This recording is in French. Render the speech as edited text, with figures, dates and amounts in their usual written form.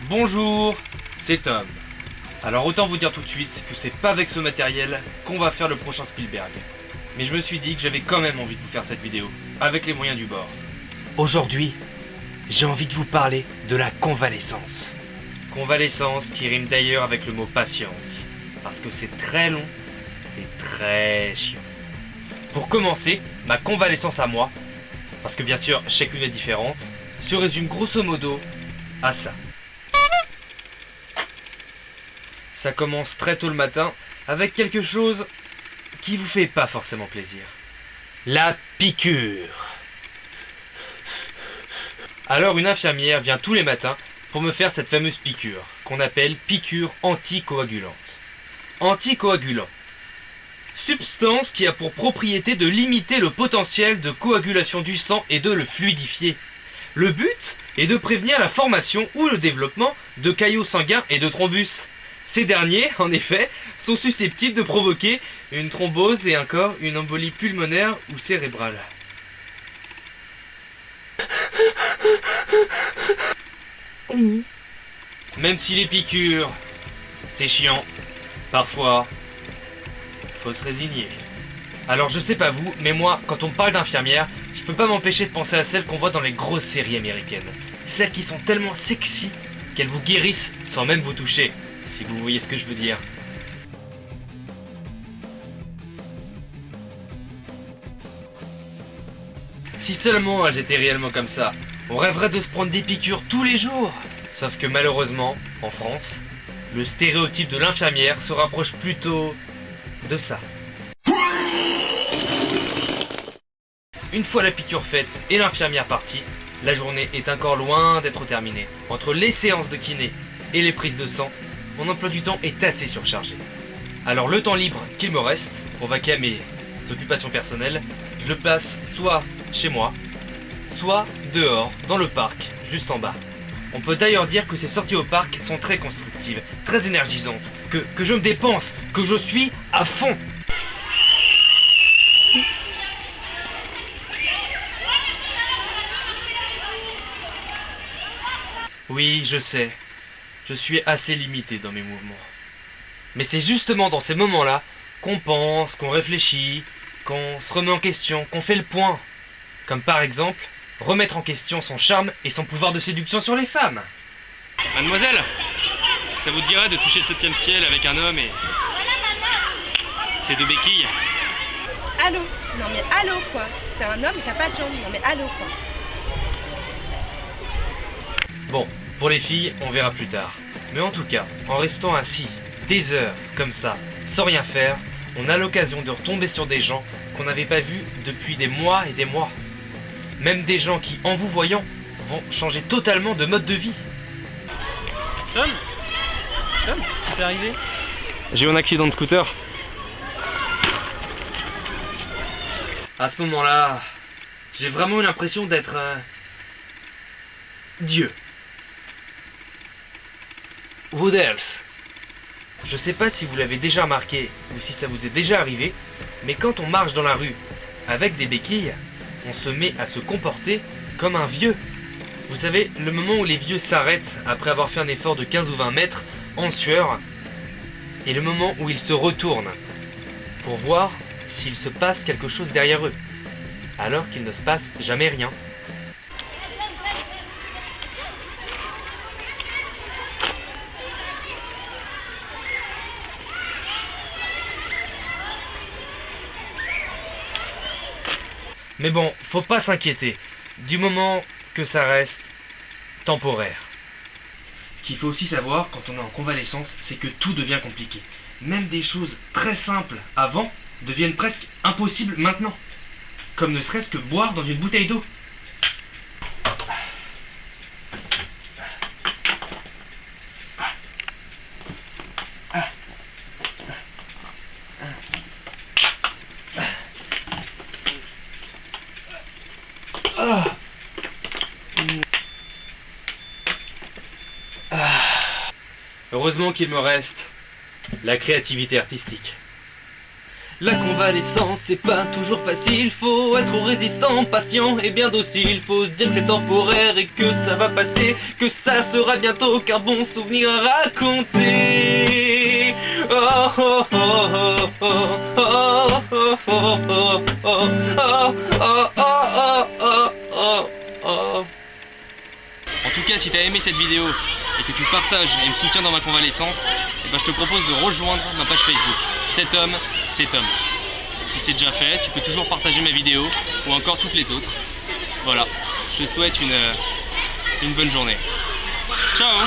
Bonjour, c'est Tom. Alors autant vous dire tout de suite que c'est pas avec ce matériel qu'on va faire le prochain Spielberg. Mais je me suis dit que j'avais quand même envie de vous faire cette vidéo, avec les moyens du bord. Aujourd'hui, j'ai envie de vous parler de la convalescence. Convalescence qui rime d'ailleurs avec le mot patience, parce que c'est très long et très chiant. Pour commencer, ma convalescence à moi, parce que bien sûr chacune est différente, se résume grosso modo à ça. Ça commence très tôt le matin avec quelque chose qui vous fait pas forcément plaisir. La piqûre. Alors une infirmière vient tous les matins pour me faire cette fameuse piqûre, qu'on appelle piqûre anticoagulante. Anticoagulant. Substance qui a pour propriété de limiter le potentiel de coagulation du sang et de le fluidifier. Le but est de prévenir la formation ou le développement de caillots sanguins et de thrombus. Ces derniers, en effet, sont susceptibles de provoquer une thrombose et encore une embolie pulmonaire ou cérébrale. Même si les piqûres, c'est chiant, parfois, faut se résigner. Alors je sais pas vous, mais moi, quand on me parle d'infirmières, je peux pas m'empêcher de penser à celles qu'on voit dans les grosses séries américaines. Celles qui sont tellement sexy qu'elles vous guérissent sans même vous toucher, si vous voyez ce que je veux dire. Si seulement elles étaient réellement comme ça, on rêverait de se prendre des piqûres tous les jours. Sauf que malheureusement, en France, le stéréotype de l'infirmière se rapproche plutôt de ça. Une fois la piqûre faite et l'infirmière partie, la journée est encore loin d'être terminée. Entre les séances de kiné et les prises de sang, mon emploi du temps est assez surchargé. Alors le temps libre qu'il me reste, pour vaquer à mes occupations personnelles, je le passe soit chez moi, soit dehors, dans le parc, juste en bas. On peut d'ailleurs dire que ces sorties au parc sont très constructives, très énergisantes, que je me dépense, que je suis à fond. Oui, je sais, je suis assez limité dans mes mouvements. Mais c'est justement dans ces moments-là qu'on pense, qu'on réfléchit, qu'on se remet en question, qu'on fait le point. Comme par exemple, remettre en question son charme et son pouvoir de séduction sur les femmes. Mademoiselle, ça vous dirait de toucher le 7e ciel avec un homme et ses 2 béquilles? Allô? Non mais allô quoi? C'est un homme et t'as pas de jambes, non mais allô quoi? Bon, pour les filles, on verra plus tard. Mais en tout cas, en restant assis des heures comme ça, sans rien faire, on a l'occasion de retomber sur des gens qu'on n'avait pas vus depuis des mois et des mois. Même des gens qui, en vous voyant, vont changer totalement de mode de vie. Tom, qu'est-ce qui t'est arrivé? J'ai eu un accident de scooter. À ce moment-là, j'ai vraiment eu l'impression d'être Dieu. What else? Je sais pas si vous l'avez déjà remarqué ou si ça vous est déjà arrivé, mais quand on marche dans la rue avec des béquilles, on se met à se comporter comme un vieux. Vous savez, le moment où les vieux s'arrêtent après avoir fait un effort de 15 ou 20 mètres en sueur, et le moment où ils se retournent pour voir s'il se passe quelque chose derrière eux, alors qu'il ne se passe jamais rien. Mais bon, faut pas s'inquiéter, du moment que ça reste temporaire. Ce qu'il faut aussi savoir quand on est en convalescence, c'est que tout devient compliqué. Même des choses très simples avant deviennent presque impossibles maintenant. Comme ne serait-ce que boire dans une bouteille d'eau. Heureusement qu'il me reste la créativité artistique. La convalescence, c'est pas toujours facile, faut être résistant, patient et bien docile. Faut se dire que c'est temporaire et que ça va passer, que ça sera bientôt qu'un bon souvenir à raconter. Oh oh oh oh oh oh oh oh oh oh oh oh oh oh oh. En tout cas, si tu as aimé cette vidéo et que tu partages et me soutiens dans ma convalescence, eh ben, je te propose de rejoindre ma page Facebook. Cet homme, c'est Tom. Si c'est déjà fait, tu peux toujours partager ma vidéo ou encore toutes les autres. Voilà, je te souhaite une bonne journée. Ciao!